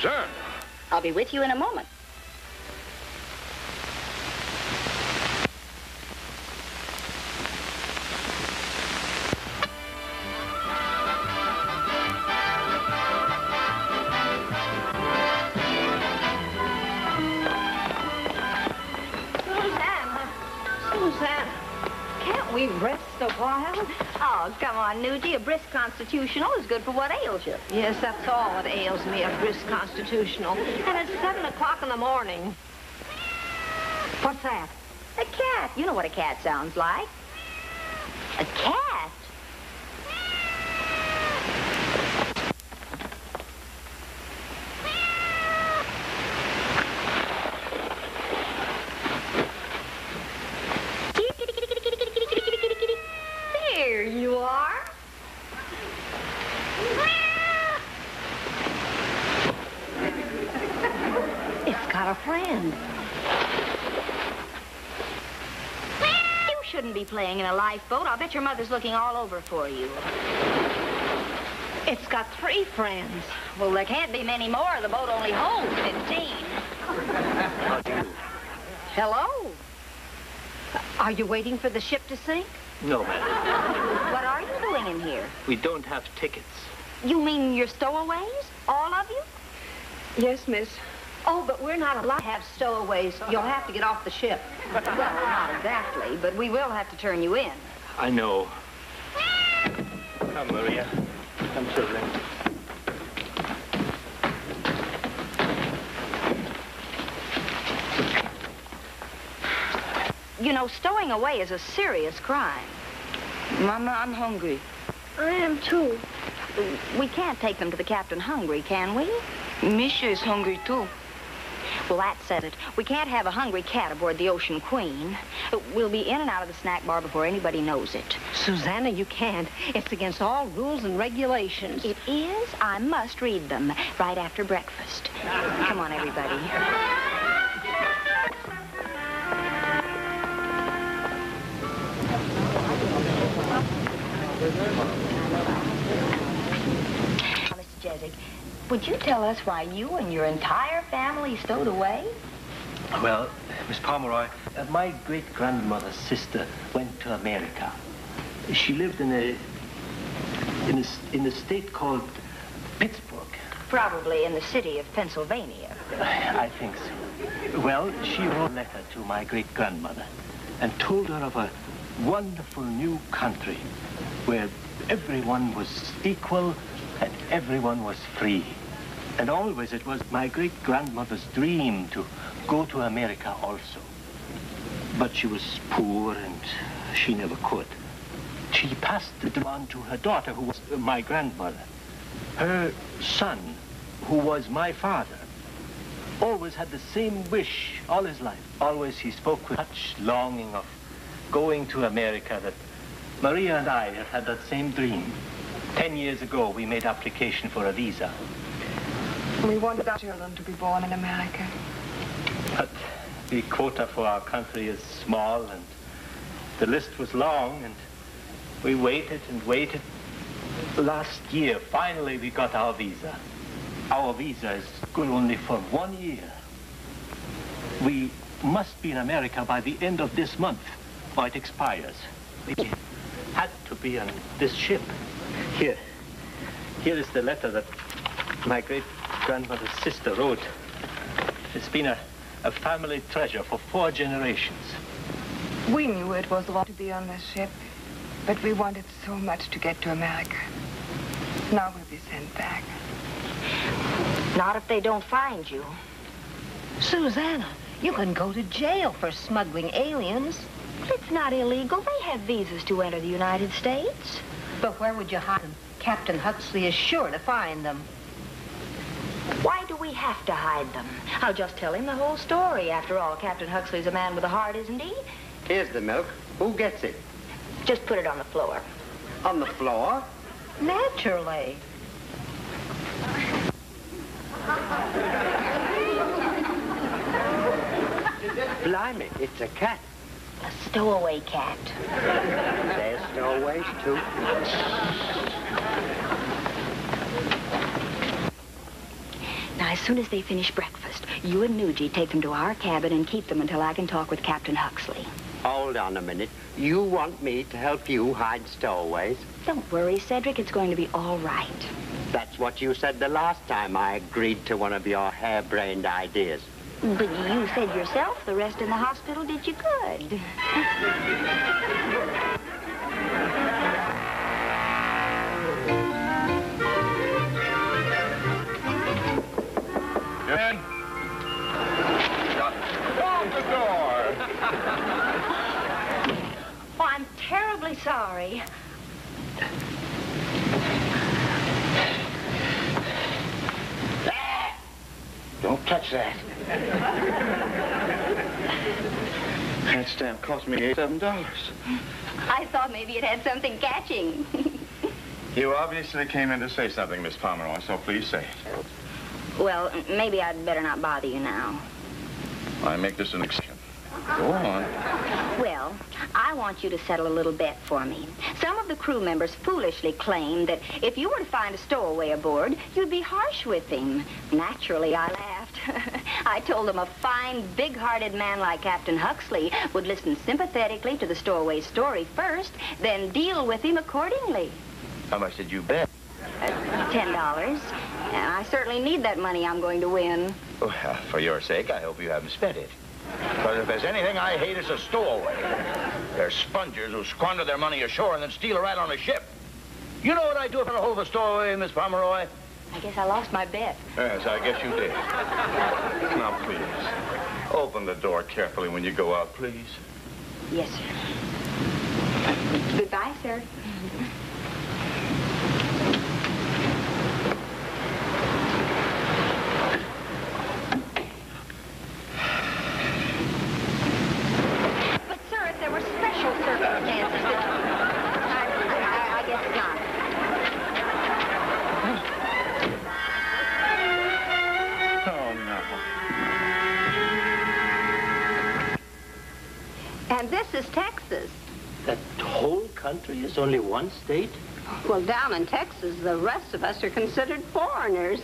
Susanna. I'll be with you in a moment. Susanna, can't we rest a while? Oh, come on, Nugie. A brisk constitutional is good for what ails you. Yes, that's all that ails me, a brisk constitutional. And it's 7 o'clock in the morning. What's that? A cat. You know what a cat sounds like. A cat? There you are. It's got a friend. You shouldn't be playing in a lifeboat. I'll bet your mother's looking all over for you. It's got 3 friends. Well, there can't be many more. The boat only holds 15. Hello. Are you waiting for the ship to sink? No, madam. What are you doing in here? We don't have tickets. You mean you're stowaways? All of you? Yes, miss. Oh, but we're not allowed to have stowaways. You'll have to get off the ship. Well, not exactly, but we will have to turn you in. I know. Come, Maria. Come, children. You know, stowing away is a serious crime. Mama, I'm hungry. I am too. We can't take them to the captain hungry, can we? Misha is hungry too. Well, that says it. We can't have a hungry cat aboard the Ocean Queen. We'll be in and out of the snack bar before anybody knows it. Susanna, you can't. It's against all rules and regulations. It is? I must read them right after breakfast. Come on, everybody. Mr. Jezik, would you tell us why you and your entire family stowed away? Well, Miss Pomeroy, my great-grandmother's sister went to America. She lived in a state called Pittsburgh. Probably in the city of Pennsylvania. I think so. Well, she wrote a letter to my great-grandmother and told her of a wonderful new country where everyone was equal and everyone was free. And always it was my great-grandmother's dream to go to America also. But she was poor and she never could. She passed it on to her daughter, who was my grandmother. Her son, who was my father, always had the same wish all his life. Always he spoke with such longing of going to America that Maria and I have had that same dream. 10 years ago, we made application for a visa. We wanted our children to be born in America. But the quota for our country is small, and the list was long, and we waited and waited. Last year, finally, we got our visa. Our visa is good only for 1 year. We must be in America by the end of this month, or it expires. We had to be on this ship. Here is the letter that my great-grandmother's sister wrote. It's been a family treasure for 4 generations. We knew it was wrong to be on this ship, but we wanted so much to get to America. Now we'll be sent back. Not if they don't find you. Susanna, you can go to jail for smuggling aliens. It's not illegal. They have visas to enter the United States. But where would you hide them? Captain Huxley is sure to find them. Why do we have to hide them? I'll just tell him the whole story. After all, Captain Huxley's a man with a heart, isn't he? Here's the milk. Who gets it? Just put it on the floor. On the floor? Naturally. Blimey, it's a cat. A stowaway cat. There's stowaways, too. Now, As soon as they finish breakfast, you and Nugie take them to our cabin and keep them until I can talk with Captain Huxley. Hold on a minute. You want me to help you hide stowaways? Don't worry, Cedric. It's going to be all right. That's what you said the last time I agreed to one of your harebrained ideas. But you said yourself the rest in the hospital did you good. In. Shut the door. Oh, I'm terribly sorry. Don't touch that. That stamp cost me $7. I thought maybe it had something catching. You obviously came in to say something, Miss Pomeroy, so please say it. Well, maybe I'd better not bother you now. I make this an exception. Go on. Well, I want you to settle a little bet for me. Some of the crew members foolishly claim that if you were to find a stowaway aboard, you'd be harsh with him. Naturally, I laughed. I told them a fine, big-hearted man like Captain Huxley would listen sympathetically to the stowaway's story first, then deal with him accordingly. How much did you bet? $10. And I certainly need that money I'm going to win. Well, for your sake, I hope you haven't spent it. Because if there's anything I hate, it's a stowaway. They're spongers who squander their money ashore and then steal it right on a ship. You know what I'd do if I hold a stowaway, Miss Pomeroy? I guess I lost my bet. Yes, I guess you did. Now, please, open the door carefully when you go out, please. Yes, sir. Goodbye, sir. And this is Texas. That whole country is only one state? Well, down in Texas, the rest of us are considered foreigners.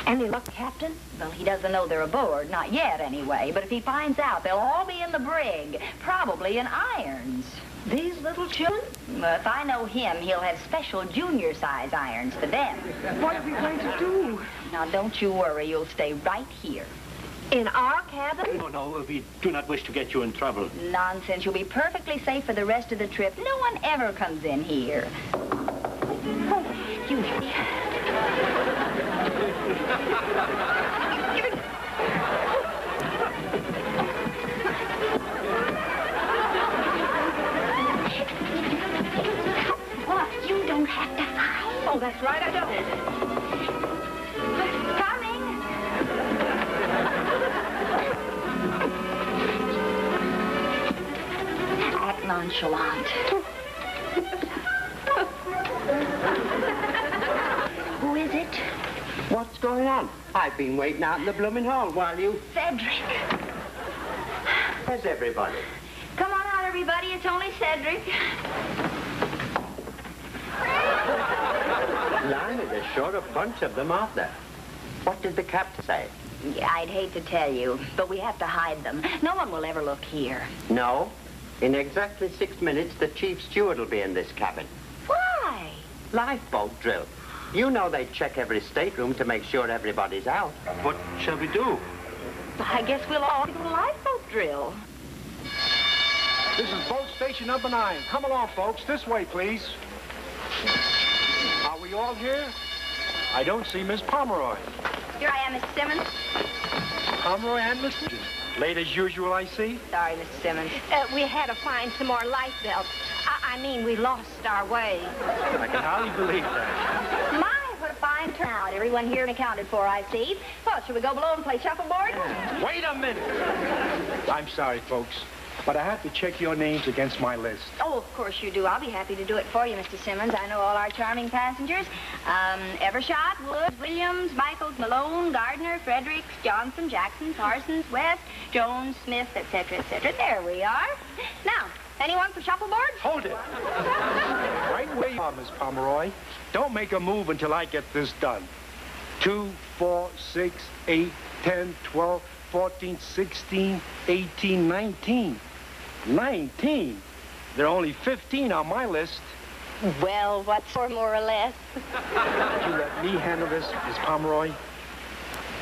Any luck, Captain? Well, he doesn't know they're aboard. Not yet, anyway. But if he finds out, they'll all be in the brig. Probably in irons. These little children? Well, if I know him, he'll have special junior-size irons for them. What are we going to do? Now, don't you worry. You'll stay right here. In our cabin? No, we do not wish to get you in trouble. Nonsense. You'll be perfectly safe for the rest of the trip. No one ever comes in here. Oh, you... What? You don't have to hide. Oh, that's right, I don't. Coming. Act nonchalant. Who is it? What's going on? I've been waiting out in the blooming hall while you... Cedric. Where's everybody? Come on out, everybody. It's only Cedric. Blimey, there's sure a bunch of them out there. What did the captain say? Yeah, I'd hate to tell you, but we have to hide them. No one will ever look here. No. In exactly 6 minutes, the chief steward will be in this cabin. Why? Lifeboat drill. You know they check every stateroom to make sure everybody's out. What shall we do? I guess we'll all do a lifeboat drill. This is boat station number 9. Come along, folks. This way, please. Are we all here? I don't see Miss Pomeroy. Here I am, Mr. Simmons. Pomeroy and Miss... Late as usual, I see. Sorry, Mr. Simmons. We had to find some more life belts. I mean, we lost our way. I can hardly believe that. My, what a fine turnout. Everyone here and accounted for, I see. Well, should we go below and play shuffleboard? Wait a minute. I'm sorry, folks, but I have to check your names against my list. Oh, of course you do. I'll be happy to do it for you, Mr. Simmons. I know all our charming passengers. Evershot, Woods, Williams, Michaels, Malone, Gardner, Fredericks, Johnson, Jackson, Parsons, West, Jones, Smith, etc., etc. There we are. Now, Anyone for shuffleboard? Hold it. Right where you are, Miss Pomeroy. Don't make a move until I get this done. 2, 4, 6, 8, 10, 12, 14, 16, 18, 19. 19? There are only 15 on my list. Well, what's more or less? Would you let me handle this, Miss Pomeroy?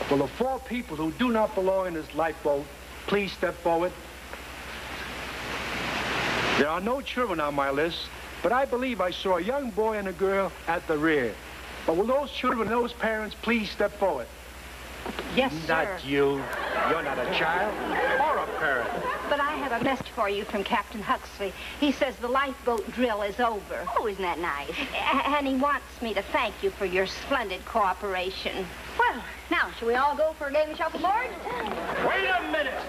Will the 4 people who do not belong in this lifeboat please step forward? There are no children on my list, but I believe I saw a young boy and a girl at the rear. But will those children and those parents please step forward? Yes, sir. Not you. You're not a child or a parent. But I have a message for you from Captain Huxley. He says the lifeboat drill is over. Oh, isn't that nice? And he wants me to thank you for your splendid cooperation. Well, now, shall we all go for a game of shuffleboard? Wait a minute!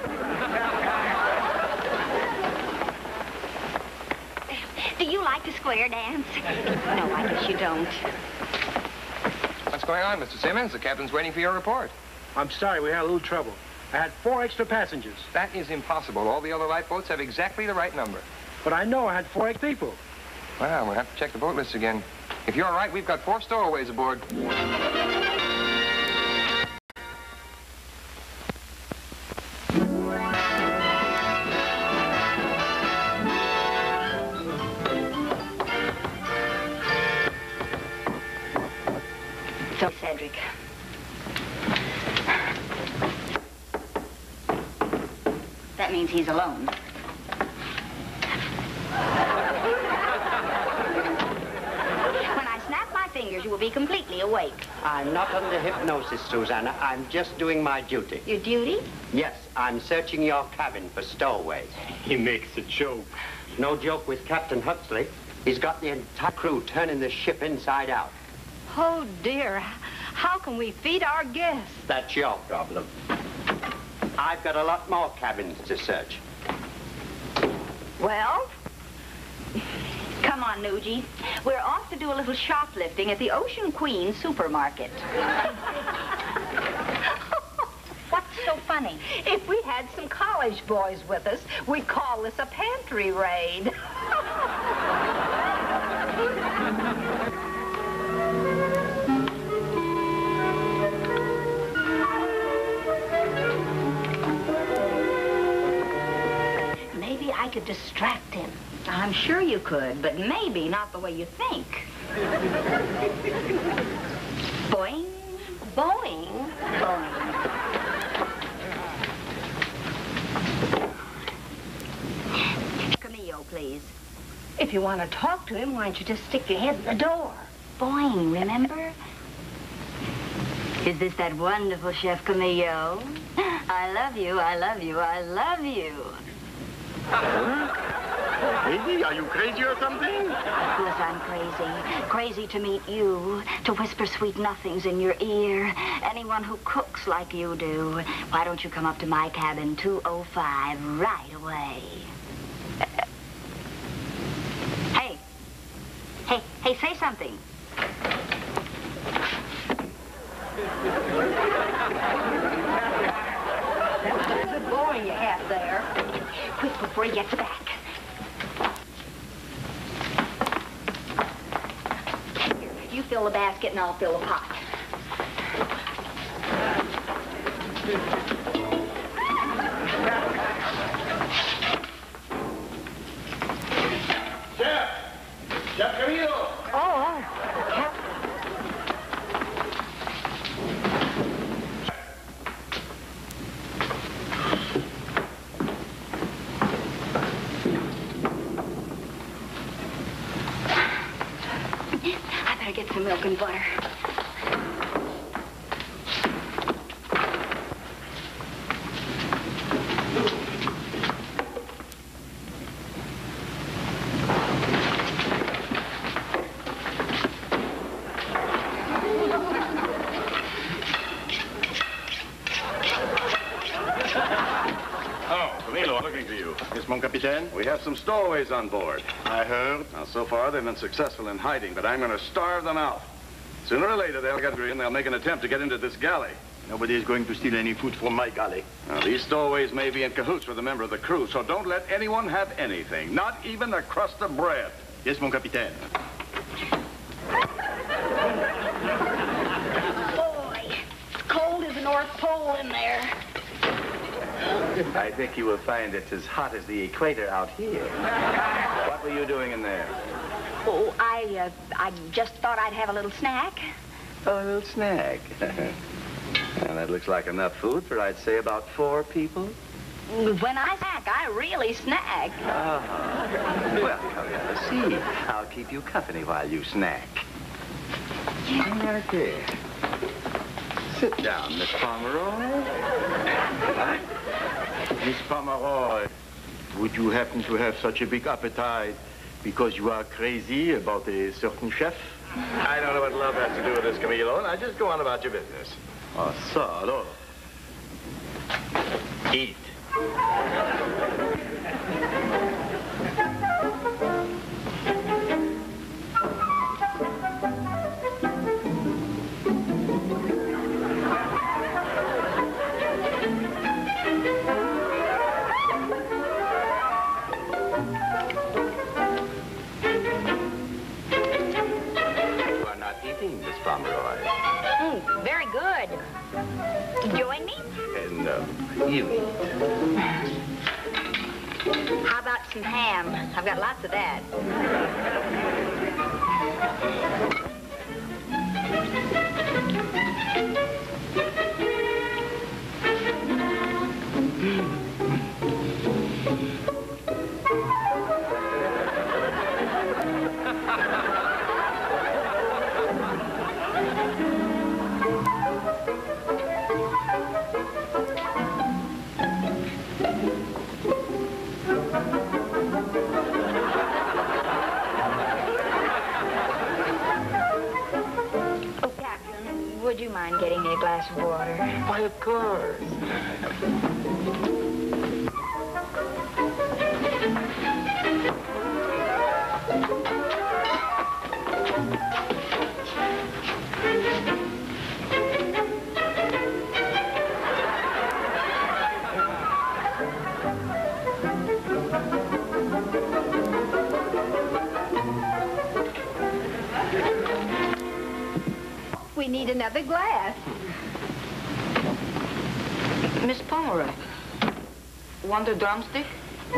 Do you like to square dance? No, I guess you don't. What's going on, Mr. Simmons? The captain's waiting for your report. I'm sorry, we had a little trouble. I had 4 extra passengers. That is impossible. All the other lifeboats have exactly the right number. But I know I had 4 extra people. Well, we'll have to check the boat list again. If you're all right, we've got 4 stowaways aboard. So, Cedric. That means he's alone. When I snap my fingers, you will be completely awake. I'm not under hypnosis, Susanna. I'm just doing my duty. Your duty? Yes, I'm searching your cabin for stowaways. He makes a joke. No joke with Captain Huxley. He's got the entire crew turning the ship inside out. Oh, dear. How can we feed our guests? That's your problem. I've got a lot more cabins to search. Well, come on, Nugie. We're off to do a little shoplifting at the Ocean Queen supermarket. What's so funny? If we had some college boys with us, we'd call this a pantry raid. Maybe I could distract him. I'm sure you could, but maybe not the way you think. Boing. Boing? Boing. Camillo, please. If you want to talk to him, why don't you just stick your head in the door? Boing, remember? Is this that wonderful Chef Camillo? I love you, I love you, I love you. Baby, are you crazy or something? Of course I'm crazy. Crazy to meet you, to whisper sweet nothings in your ear. Anyone who cooks like you do. Why don't you come up to my cabin, 205, right away? Hey, say something. There's a boy you have there. Quick, before he gets back. Here, you fill the basket and I'll fill the pot. Chef Camilo! Oh, I better get some milk and butter. Mon Capitaine, we have some stowaways on board. I heard. Now, so far, they've been successful in hiding, but I'm going to starve them out. Sooner or later, they'll get free and they'll make an attempt to get into this galley. Nobody is going to steal any food from my galley. Now, these stowaways may be in cahoots with a member of the crew, so don't let anyone have anything, not even a crust of bread. Yes, mon capitaine. Boy, it's cold as the North Pole in there. I think you will find it as hot as the equator out here. What were you doing in there? Oh, I just thought I'd have a little snack. Oh, a little snack. And that looks like enough food for, I'd say, about 4 people. When I snack, I really snack. Well, let's see. I'll keep you company while you snack. Okay. Sit down, Miss Pomeroy. Miss Pomeroy, would you happen to have such a big appetite because you are crazy about a certain chef? I don't know what love has to do with this, Camilo. Now, just go on about your business. Ah, ça, alors. Eat. You are not eating, Miss Pomeroy. Very good. Join me? No, you eat. How about some ham? I've got lots of that. Would you mind getting me a glass of water? Why, of course. We need another glass. Miss Pomeroy, want a drumstick? I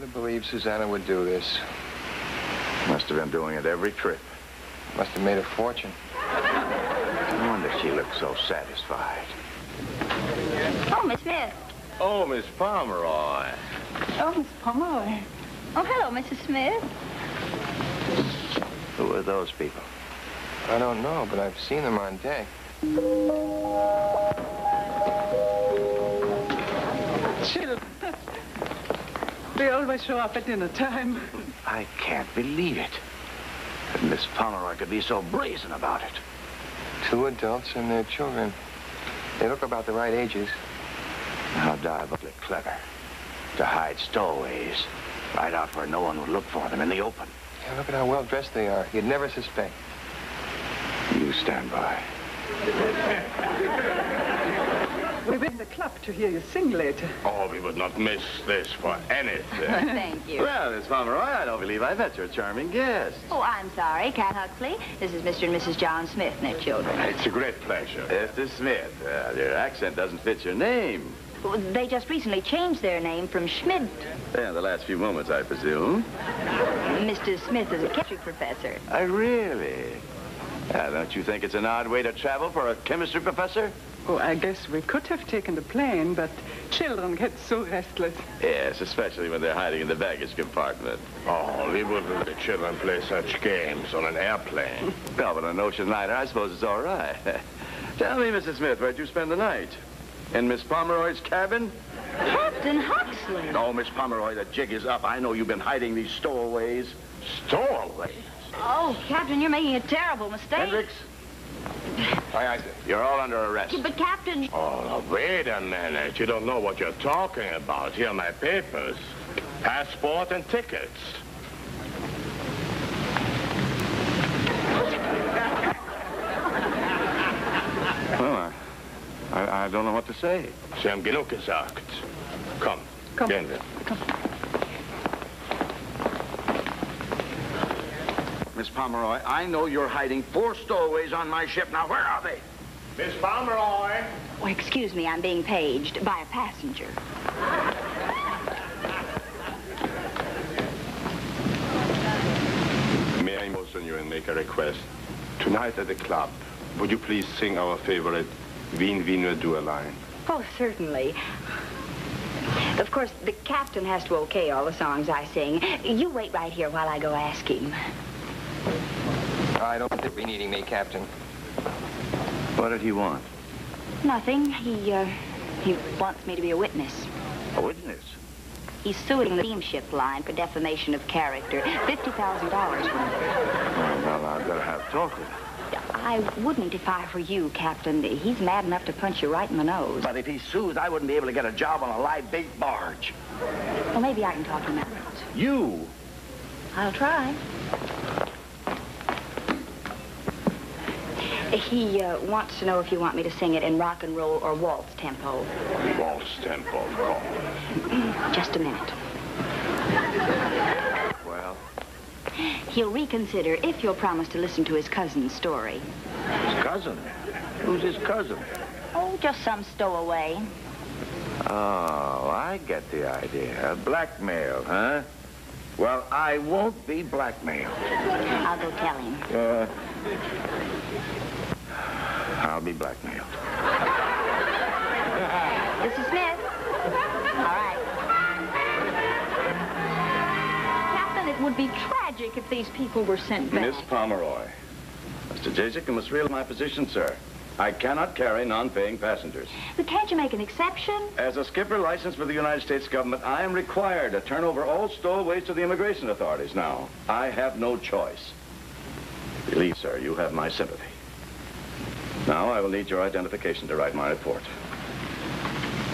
would believe Susanna would do this. Must have been doing it every trip. Must have made a fortune. No wonder she looked so satisfied. Oh, Miss Smith. Oh, Miss Pomeroy. Oh, Miss Pomeroy. Oh, hello, Mrs. Smith. Who are those people? I don't know, but I've seen them on deck. Children. They always show up at dinner time. I can't believe it. That Miss Pomeroy could be so brazen about it. 2 adults and their children. They look about the right ages. How diabolically clever. To hide stowaways right out where no one would look for them in the open. Yeah, look at how well dressed they are. You'd never suspect. You stand by. We went in the club to hear you sing later. Oh, we would not miss this for anything. Thank you. Well, Miss Pomeroy, I don't believe I met your charming guest. Oh, I'm sorry, Cat Huxley. This is Mr. and Mrs. John Smith and their children. It's a great pleasure. Mr. Smith, your accent doesn't fit your name. Well, they just recently changed their name from Schmidt. Yeah, the last few moments, I presume. Mr. Smith is a chemistry professor. Really? Don't you think it's an odd way to travel for a chemistry professor? Oh, I guess we could have taken the plane, but children get so restless. Yes, especially when they're hiding in the baggage compartment. Oh, we wouldn't let children play such games on an airplane. Well, but on an ocean liner, I suppose it's all right. Tell me, Mrs. Smith, where'd you spend the night? In Miss Pomeroy's cabin? Captain Huxley. No, Miss Pomeroy, the jig is up. I know you've been hiding these stowaways. Stowaway? Oh, Captain, you're making a terrible mistake. Hendricks, Aye, sir. you're all under arrest. But, Captain... Oh, now, wait a minute. You don't know what you're talking about. Here are my papers. Passport and tickets. Well, I don't know what to say. Sie haben genug gesagt. Komm, gehen wir. Miss Pomeroy, I know you're hiding 4 stowaways on my ship. Now, where are they? Miss Pomeroy! Oh, excuse me, I'm being paged by a passenger. May I motion you and make a request? Tonight at the club, would you please sing our favorite Wien Wiener Duo line? Oh, certainly. Of course, the captain has to okay all the songs I sing. You wait right here while I go ask him. I don't think we needing me, Captain. What did he want? Nothing. He wants me to be a witness. A witness? He's suing the steamship line for defamation of character. $50,000. Well, I've got to have a talk with him. I wouldn't if I were you, Captain. He's mad enough to punch you right in the nose. But if he sues, I wouldn't be able to get a job on a live bait barge. Well, maybe I can talk him out of it. You? I'll try. He wants to know if you want me to sing it in rock and roll or waltz tempo. Waltz tempo, of course. Just a minute. Well? He'll reconsider if you'll promise to listen to his cousin's story. His cousin? Who's his cousin? Oh, just some stowaway. Oh, I get the idea. Blackmail, huh? Well, I won't be blackmailed. I'll go tell him. I'll be blackmailed. Mrs. Smith. All right. Captain, it would be tragic if these people were sent back. Miss Pomeroy. Mr. Jasek, you must realize my position, sir. I cannot carry non-paying passengers. But can't you make an exception? As a skipper licensed with the United States government, I am required to turn over all stowaways to the immigration authorities now. I have no choice. Believe, sir, you have my sympathy. Now I will need your identification to write my report.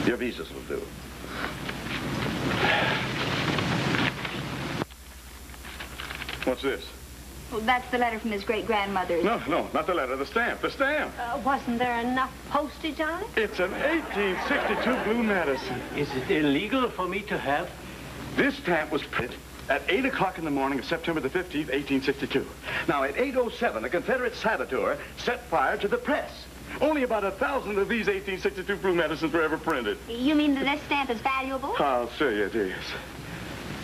Your visas will do. What's this? Well, that's the letter from his great-grandmother. No, not the letter, the stamp, the stamp. Wasn't there enough postage on it? It's an 1862 Blue Madison. Is it illegal for me to have? This stamp was printed at 8 o'clock in the morning of September the 15th, 1862. Now, at 8:07, a Confederate saboteur set fire to the press. Only about 1,000 of these 1862 Blue Madisons were ever printed. You mean that this stamp is valuable? I'll say it is.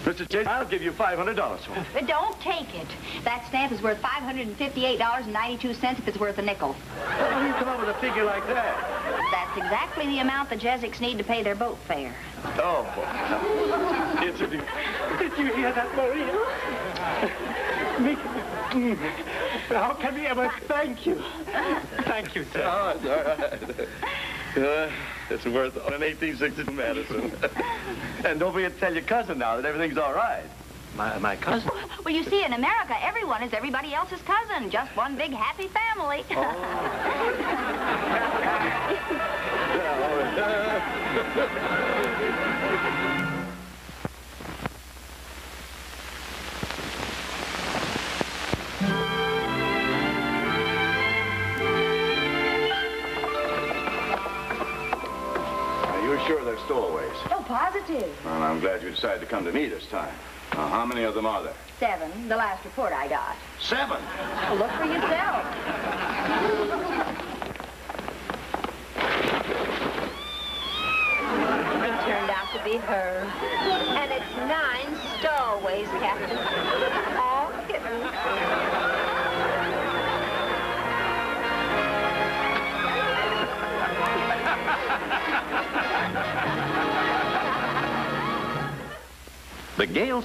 Mr. Chase, I'll give you $500 for it. But don't take it. That stamp is worth $558.92 if it's worth a nickel. How do you come up with a figure like that? That's exactly the amount the Jesuits need to pay their boat fare. Oh, did you hear that, Maria? How can we ever thank you? Thank you, sir. Oh, it's all right. It's worth an 1862 Madison. And don't forget to tell your cousin now that everything's all right. My cousin? Well, you see, in America, everyone is everybody else's cousin. Just one big happy family. Sure they're stowaways. Oh, positive. Well, I'm glad you decided to come to me this time. Now, how many of them are there? 7, the last report I got. 7? Well, look for yourself. It turned out to be her. And it's 9 stowaways, Captain. All kittens. The Gale...